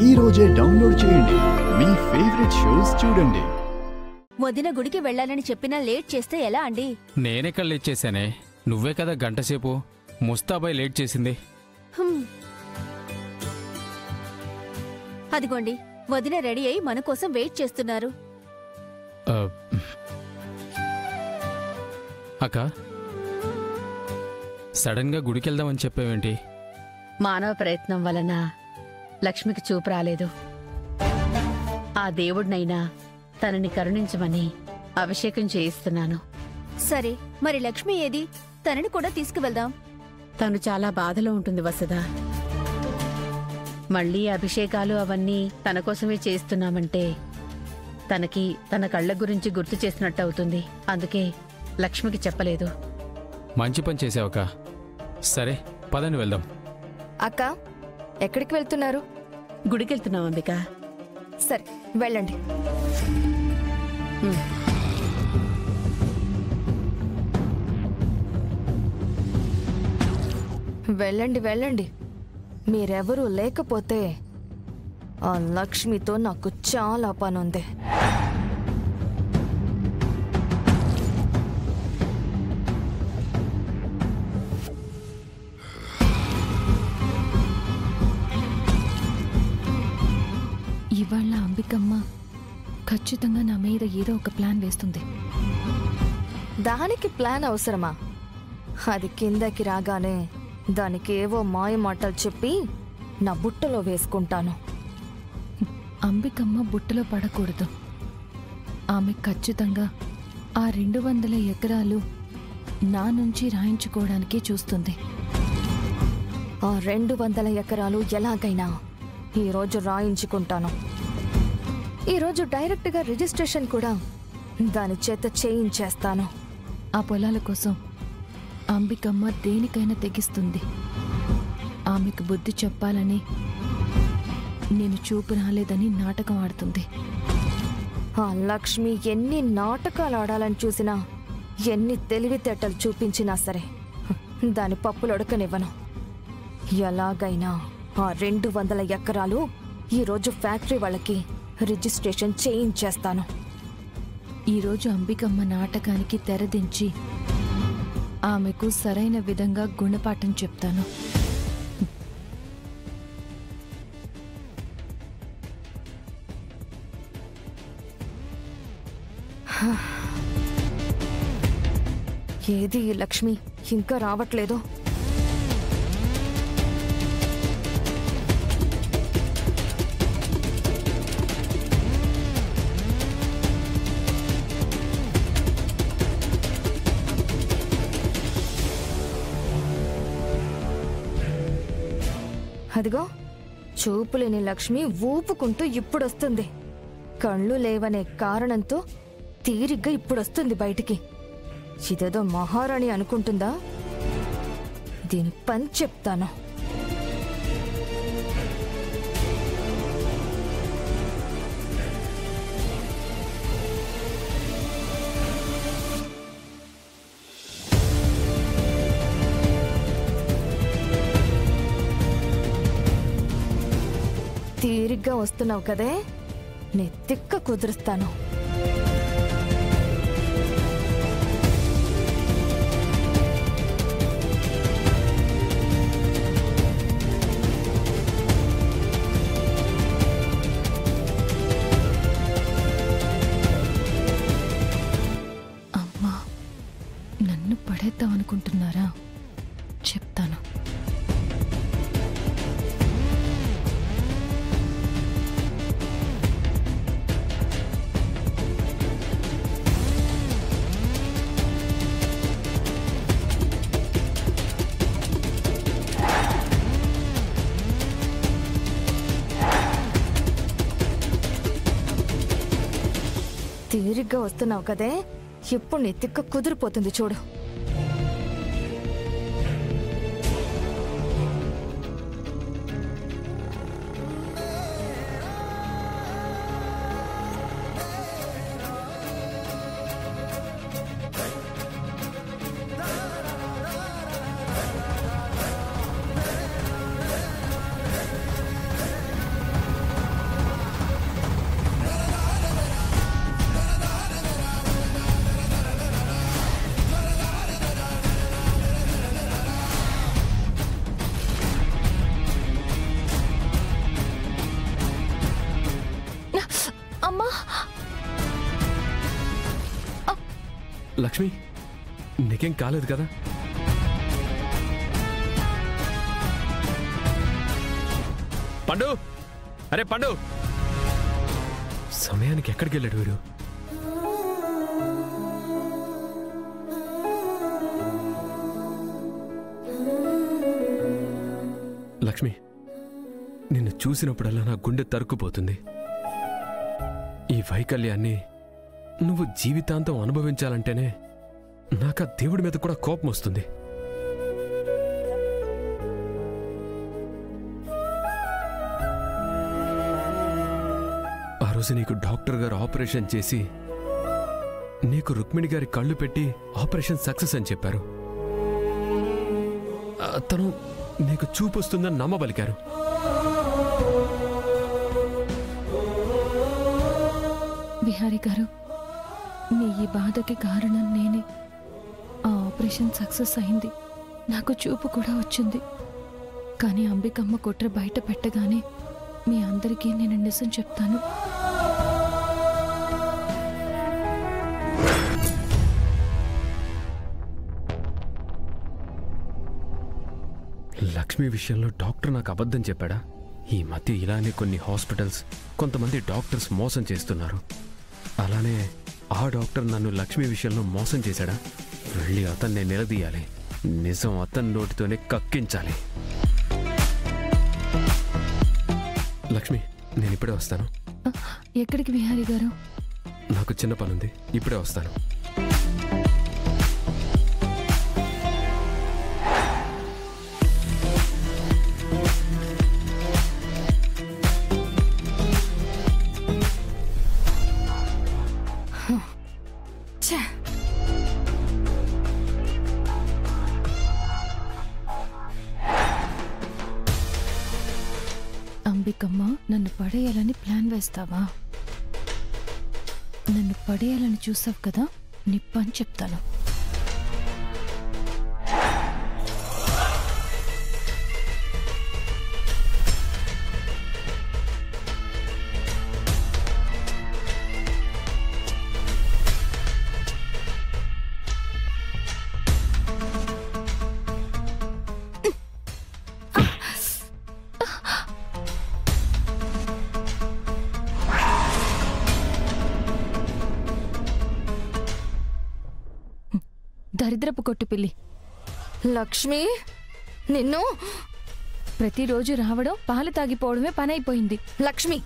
ఈ రోజే డౌన్లోడ్ చేయండి. మీ ఫేవరెట్ షోస్ చూడండి. వదిన గుడికి వెళ్ళాలని చెప్పినా లేట్ చేస్తే ఎలా అండి? నేనెక్కడ లేట్ చేశానే? నువ్వే కదా గంటసేపు. ముస్తాబాయ్ లేట్ చేసింది. అదిగోండి, వదిన రెడీ అయి మన కోసం వెయిట్ చేస్తున్నారు. అక్క, సడన్ గా గుడికెళ్దామని చెప్పావేంటి? మానవ ప్రయత్నం వలన లక్ష్మికి చూపు రాలేదు. ఆ దేవుడినైనా తనని కరుణించమని అభిషేకం చేయిస్తున్నాను. సరే, మరి లక్ష్మి ఏది? తనని కూడా తీసుకువెళ్దాం. తను చాలా బాధలో ఉంటుంది వసుదా. మళ్ళీ అభిషేకాలు అవన్నీ తన కోసమే చేస్తున్నామంటే తనకి తన కళ్ళ గురించి గుర్తు చేసినట్టు అవుతుంది. అందుకే లక్ష్మికి చెప్పలేదు. మంచి పని చేసావక్క. సరే, పదని వెళ్దాం. అక్క, ఎక్కడికి వెళ్తున్నారు? గుడికెళ్తున్నాం అంబిక. సరే, వెళ్ళండి. వెళ్ళండి వెళ్ళండి. మీరెవరూ లేకపోతే ఆ లక్ష్మితో నాకు చాలా పనుంది. ఇవాళ అంబికమ్మ ఖచ్చితంగా నా మీద ఏదో ఒక ప్లాన్ వేస్తుంది. దానికి ప్లాన్ అవసరమా? అది కిందకి రాగానే దానికి ఏవో మాయ మాటలు చెప్పి నా బుట్టలో వేసుకుంటాను. అంబికమ్మ బుట్టలో పడకూడదు. ఆమె ఖచ్చితంగా ఆ 200 ఎకరాలు నా నుంచి రాయించుకోవడానికే చూస్తుంది. ఆ 200 ఎకరాలు ఎలాగైనా ఈరోజు రాయించుకుంటాను. ఈరోజు డైరెక్ట్గా రిజిస్ట్రేషన్ కూడా దాని చేత చేయించేస్తాను. ఆ పొలాల కోసం అంబికమ్మ దేనికైనా తెగిస్తుంది. ఆమెకు బుద్ధి చెప్పాలని నేను చూపు రాలేదని నాటకం ఆడుతుంది. ఆ లక్ష్మి ఎన్ని నాటకాలు ఆడాలని చూసినా, ఎన్ని తెలివితేటలు చూపించినా సరే దాని పప్పులొడకనివ్వను. ఎలాగైనా ఆ 200 ఎకరాలు ఈరోజు ఫ్యాక్టరీ వాళ్ళకి రిజిస్ట్రేషన్ చేయించేస్తాను. ఈరోజు అంబికమ్మ నాటకానికి తెరదించి ఆమెకు సరైన విధంగా గుణపాఠం చెప్తాను. ఏది ఈ లక్ష్మి ఇంకా రావట్లేదు? అదిగో, చూపులేని లక్ష్మి ఊపుకుంటూ ఇప్పుడొస్తుంది. కళ్ళు లేవనే కారణంతో తీరిగ్గా ఇప్పుడొస్తుంది బయటికి. ఇదేదో మహారాణి అనుకుంటుందా? దీని పని చెప్తాను. తీరిగ్గా వస్తున్నావు కదే, నీ తిక్క కుదురుస్తాను. అమ్మా, నన్ను పడేద్దామనుకుంటున్నారా? చెప్తాను. తీరిగ్గా వస్తున్నావు కదే, ఇప్పుడు నీ తిక్క కుదిరిపోతుంది చూడు. అమ్మా లక్ష్మి, నీకేం కాలేదు కదా? పండు, అరే పండు, సమయానికి ఎక్కడికి వెళ్ళాడు వీడు? లక్ష్మి, నిన్ను చూసినప్పుడల్లా నా గుండె తరుక్కుపోతుంది. ఈ వైకల్యాన్ని నువ్వు జీవితాంతం అనుభవించాలంటేనే నాకు ఆ దేవుడి మీద కూడా కోపం వస్తుంది. ఆ రోజు నీకు డాక్టర్ గారు ఆపరేషన్ చేసి నీకు రుక్మిణి గారి కళ్ళు పెట్టి ఆపరేషన్ సక్సెస్ అని చెప్పారు. తను నీకు చూపు వస్తుందని నమ్మబలికారు. బిహారీ గారు, మీ ఈ బాధకి కారణం నేనే. ఆ ఆపరేషన్ సక్సెస్ అయింది, నాకు చూపు కూడా వచ్చింది. కానీ అంబికమ్మ కుట్ర బయట పెట్టగానే మీ అందరికీ నేను నిజం చెప్తాను. లక్ష్మి విషయంలో డాక్టర్ నాకు అబద్ధం చెప్పాడా? ఈ మధ్య ఇలానే కొన్ని హాస్పిటల్స్, కొంతమంది డాక్టర్స్ మోసం చేస్తున్నారు. అలానే ఆ డాక్టర్ నన్ను లక్ష్మి విషయంలో మోసం చేశాడా? వెళ్ళి అతన్ని నిలదీయాలి. నిజం అతని నోటితోనే కక్కించాలి. లక్ష్మి, నేను ఇప్పుడే వస్తాను. ఎక్కడికి బిహారీ గారు? నాకు చిన్న పనుంది, ఇప్పుడే వస్తాను. అంబికమ్మ, నన్ను పడేయాలని ప్లాన్ వేస్తావా? నన్ను పడేయాలని చూసావు కదా, నీ పని చెప్తాను. దరిద్రపు కొట్టు పిల్లి లక్ష్మి, నిన్ను ప్రతిరోజు రావడం, పాలు తాగిపోవడమే పనైపోయింది. లక్ష్మి